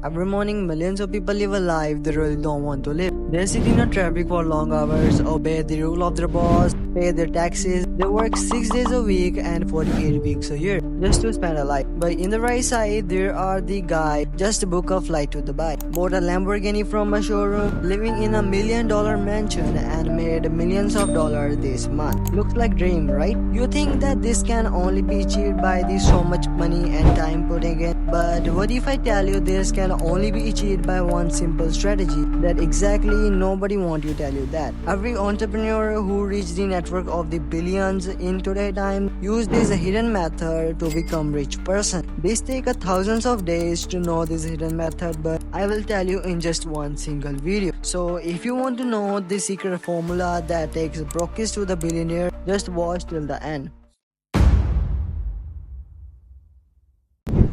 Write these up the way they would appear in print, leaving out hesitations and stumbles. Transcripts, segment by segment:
Every morning, millions of people live a life they really don't want to live. They sit in a traffic for long hours, obey the rule of their boss, pay their taxes. They work 6 days a week and 48 weeks a year just to spend a life. But in the right side, there are the guy just book a flight to Dubai, bought a Lamborghini from a showroom, living in $1 million mansion, and made millions of dollars this month. Looks like dream, right? You think that this can only be achieved by the so much money and time putting in. But what if I tell you this can only be achieved by one simple strategy? That exactly nobody want to tell you that. Every entrepreneur who reached the network of the billions in today's time use this hidden method to become rich person. This take thousands of days to know this hidden method, but I will tell you in just one single video. So if you want to know the secret formula that takes brokers to the billionaire, just watch till the end.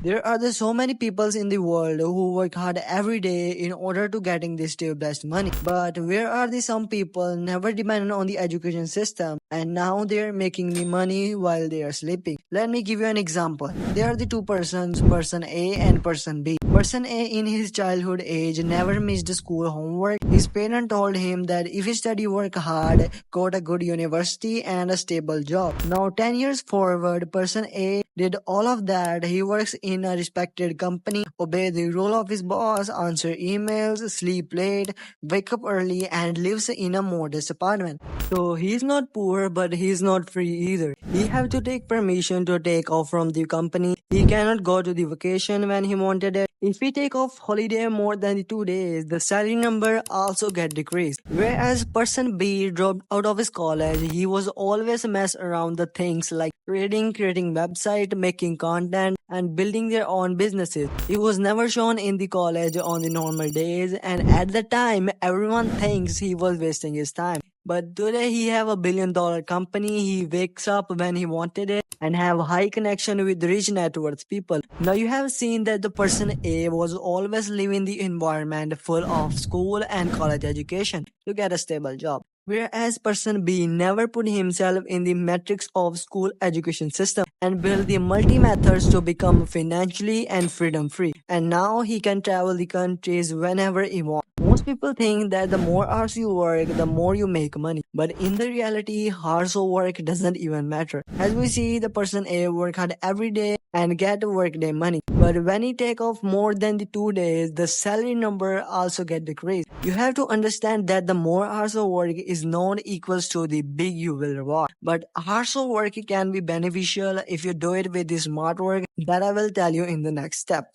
There are so many people in the world who work hard every day in order to getting this best money. But where are some people never dependent on the education system and now they are making the money while they are sleeping? Let me give you an example. There are the two persons, person A and person B. Person A in his childhood age never missed school homework. His parent told him that if he study work hard, go to a good university and a stable job. Now 10 years forward, person A did all of that. He works in a respected company, obey the rule of his boss, answer emails, sleep late, wake up early, and lives in a modest apartment. So he's not poor, but he's not free either. He have to take permission to take off from the company. He cannot go to the vacation when he wanted it. If he take off holiday more than 2 days, the salary number also get decreased. Whereas person B dropped out of his college, he was always mess around the things like trading, creating website, making content, and building their own businesses. He was never shown in the college on the normal days, and at the time, everyone thinks he was wasting his time. But today he have $1 billion company. He wakes up when he wanted it and have high connection with rich net worth people. Now you have seen that the person A was always living the environment full of school and college education to get a stable job. Whereas person B never put himself in the matrix of school education system and built the multi methods to become financially and freedom free. And now he can travel the countries whenever he wants. Most people think that the more hours you work, the more you make money. But in the reality, hours of work doesn't even matter. As we see, the person A work hard every day and get workday money. But when he take off more than 2 days, the salary number also get decreased. You have to understand that the more hours of work is not equals to the big you will reward. But hours of work can be beneficial if you do it with the smart work that I will tell you in the next step.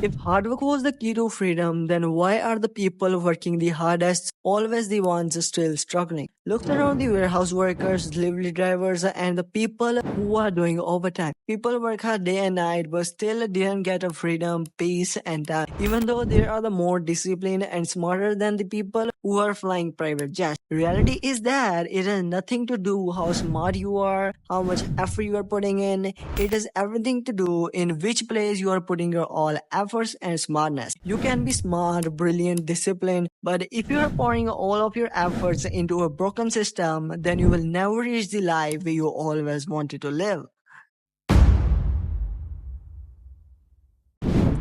If hard work was the key to freedom, then why are the people working the hardest always the ones still struggling? Look around the warehouse workers, delivery drivers, and the people who are doing overtime. People work hard day and night, but still didn't get a freedom, peace, and time. Even though they are the more disciplined and smarter than the people who are flying private jets. Reality is that it has nothing to do how smart you are, how much effort you are putting in. It has everything to do in which place you are putting your all efforts and smartness. You can be smart, brilliant, disciplined, but if you are pouring all of your efforts into a broken system, then you will never reach the life you always wanted to live.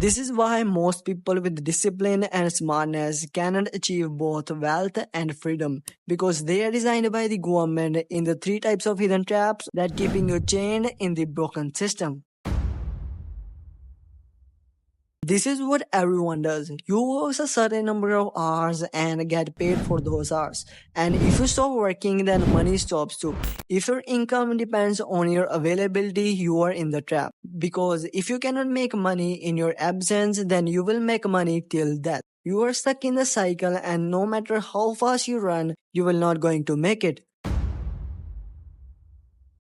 This is why most people with discipline and smartness cannot achieve both wealth and freedom because they are designed by the government in the three types of hidden traps that keeping you chained in the broken system. This is what everyone does. You work a certain number of hours and get paid for those hours. And if you stop working, then money stops too. If your income depends on your availability, you are in the trap. Because if you cannot make money in your absence, then you will make money till death. You are stuck in the cycle and no matter how fast you run, you will not going to make it.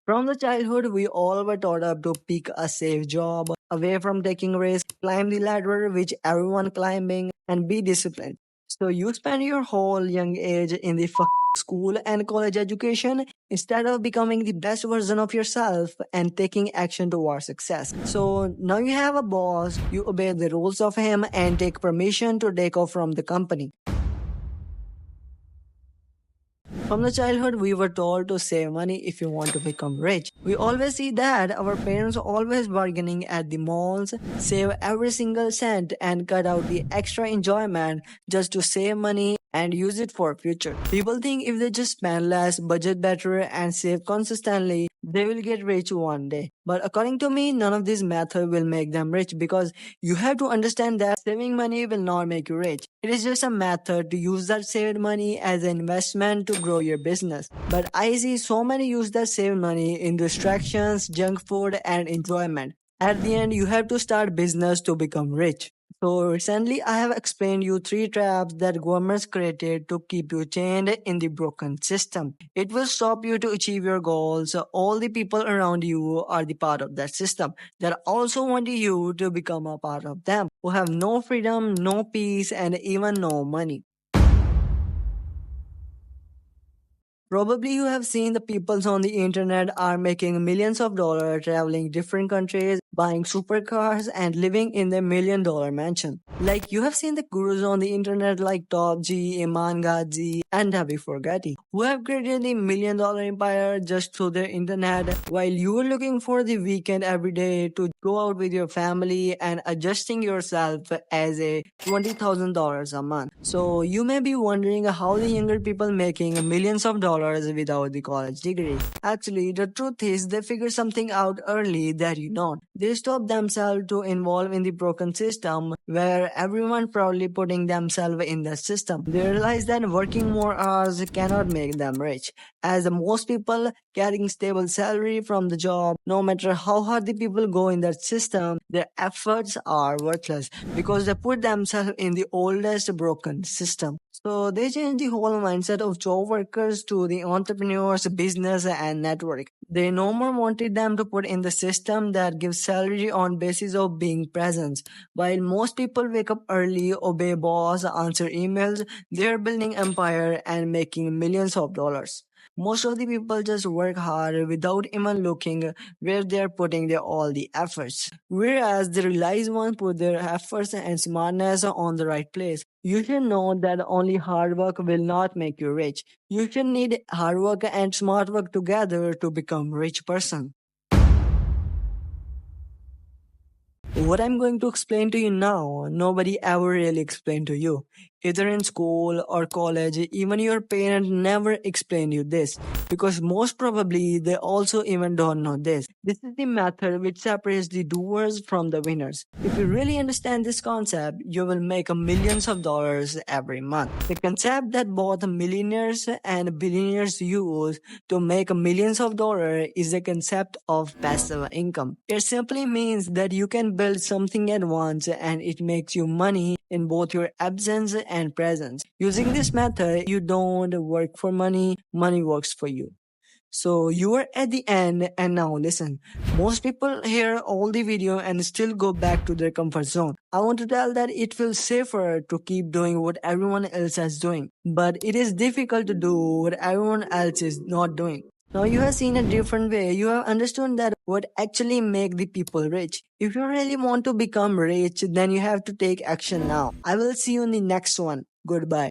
From the childhood, we all were taught up to pick a safe job, away from taking risks, climb the ladder which everyone climbing, and be disciplined. So you spend your whole young age in the school and college education instead of becoming the best version of yourself and taking action towards success. So now you have a boss, you obey the rules of him and take permission to take off from the company. From the childhood, we were told to save money if you want to become rich. We always see that our parents always bargaining at the malls, save every single cent and cut out the extra enjoyment just to save money and use it for future. People think if they just spend less, budget better, and save consistently, they will get rich one day. But according to me, none of these methods will make them rich because you have to understand that saving money will not make you rich. It is just a method to use that saved money as an investment to grow your business. But I see so many use that saved money in distractions, junk food, and enjoyment. At the end, you have to start business to become rich. So recently I have explained you three traps that governments created to keep you chained in the broken system. It will stop you to achieve your goals. All the people around you are the part of that system that also want you to become a part of them, who have no freedom, no peace, and even no money. Probably you have seen the peoples on the internet are making millions of dollars traveling different countries, buying supercars and living in their $1 million mansion. Like you have seen the gurus on the internet like Top G, Iman Ghazi and Debbie Forgatti who have created the $1 million empire just through their internet while you are looking for the weekend every day to go out with your family and adjusting yourself as a $20,000 a month. So you may be wondering how the younger people making millions of dollars without the college degree. Actually, the truth is they figure something out early that you don't. They stop themselves to involve in the broken system where everyone proudly putting themselves in the system. They realize that working more hours cannot make them rich. As most people getting stable salary from the job, no matter how hard the people go in that system, their efforts are worthless because they put themselves in the oldest broken system. So they change the whole mindset of job workers to the entrepreneurs, business, and network. They no more wanted them to put in the system that gives salary on basis of being present. While most people wake up early, obey boss, answer emails, they're building empire and making millions of dollars. Most of the people just work hard without even looking where they're putting all the efforts. Whereas the realized ones put their efforts and smartness on the right place. You should know that only hard work will not make you rich. You should need hard work and smart work together to become rich person. What I'm going to explain to you now, nobody ever really explained to you. Either in school or college, even your parents never explained you this. Because most probably they also even don't know this. This is the method which separates the doers from the winners. If you really understand this concept, you will make millions of dollars every month. The concept that both millionaires and billionaires use to make millions of dollars is the concept of passive income. It simply means that you can build something at once and it makes you money in both your absence and presence. Using this method, you don't work for money, money works for you. So you are at the end and now listen. Most people hear all the video and still go back to their comfort zone. I want to tell that it feels safer to keep doing what everyone else is doing. But it is difficult to do what everyone else is not doing. Now you have seen a different way. You have understood that what actually make the people rich. If you really want to become rich, then you have to take action now. I will see you in the next one. Goodbye.